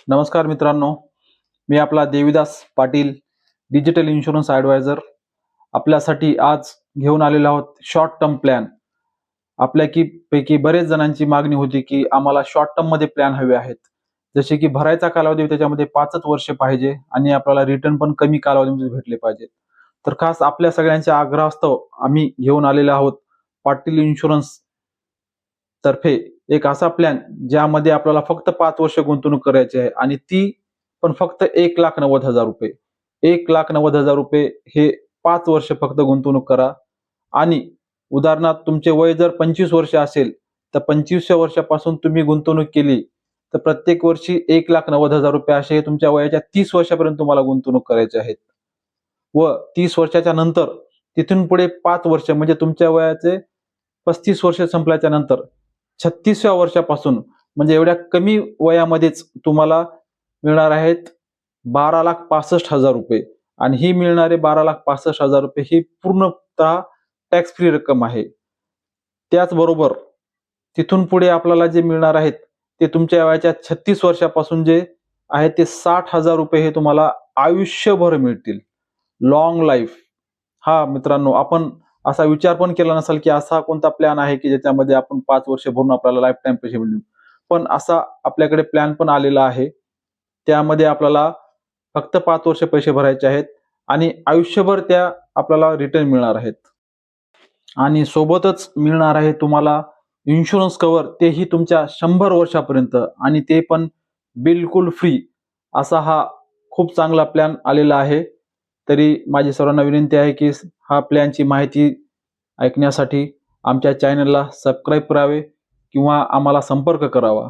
नमस्कार मित्रांनो, मी आपला Devidas Patil, digital insurance advisor. आपल्यासाठी आज घेऊन आलेलो आहोत शॉर्ट टर्म प्लॅन. पैकी बरेच जणांची मागणी होती की आम्हाला शॉर्ट टर्ममध्ये प्लॅन हवे आहेत. जसे की भरायचा कालावधी त्याच्यामध्ये 5च वर्ष पाहिजे आणि आपल्याला रिटर्न पण कमी कालावधीमध्ये भेटले पाहिजे. तर खास आपल्या सगळ्यांच्या आग्रहास्तव आम्ही घेऊन आलेलो आहोत पाटील इन्शुरन्स तर्फे एक असा प्लॅन ज्यामध्ये आपल्याला फक्त 5 वर्ष गुंतवणूक करायची आहे आणि ती पण फक्त 1,90,000 रुपये. 1,90,000 रुपये हे 5 वर्ष फक्त गुंतवणूक करा आणि उदाहरणार्थ तुमचे वय जर 25 वर्ष असेल तर 25व्या वर्षापासून तुम्ही गुंतवणूक केली तर प्रत्येक वर्षी 1,90,000 रुपये असे तुमच्या वयाच्या 30 वर्षापर्यंत तुम्हाला गुंतवणूक करायची आहेत. व 30 वर्षाच्या नंतर तिथून पुढे 5 वर्ष म्हणजे तुमच्या वयाचे 35 वर्ष संपल्याच्या नंतर 36व्या वर्षापासून म्हणजे एवढ्या कमी वयामध्येच तुम्हाला मिळणार आहेत 12,65,000 रुपये आणि ही मिळणारे 12,65,000 रुपये ही पूर्णतः टॅक्स फ्री रक्कम आहे. त्याचबरोबर तिथून पुढे आपल्याला जे मिळणार आहेत ते तुमच्या वयाच्या 36 वर्षापासून जे आहे ते 60,000 रुपये हे तुम्हाला आयुष्यभर मिळतील. Long life. हा मित्रांनो, आपण असा विचार पण केला नसेल की असा कोणता प्लॅन आहे की ज्याच्यामध्ये आपण 5 वर्ष भरून आपल्याला लाईफ टाईम पैसे मिळतील. पण असा आपल्याकडे प्लॅन पण आलेला आहे. त्यामध्ये आपल्याला फक्त 5 वर्ष पैसे भरायचे आहेत आणि आयुष्यभर त्या आपल्याला रिटर्न मिळणार आहेत. आणि सोबतच मिळणार आहे तुम्हाला इन्शुरन्स कव्हर, तेही तुमच्या 100 वर्षापर्यंत आणि ते पण बिलकुल फ्री. असा हा खूप चांगला प्लॅन आलेला आहे. तरी माझी सर्वांना विनंती आहे की हा प्लॅनची माहिती ऐकण्यासाठी आमच्या चॅनलला सबस्क्राईब करावे किंवा आम्हाला संपर्क करावा.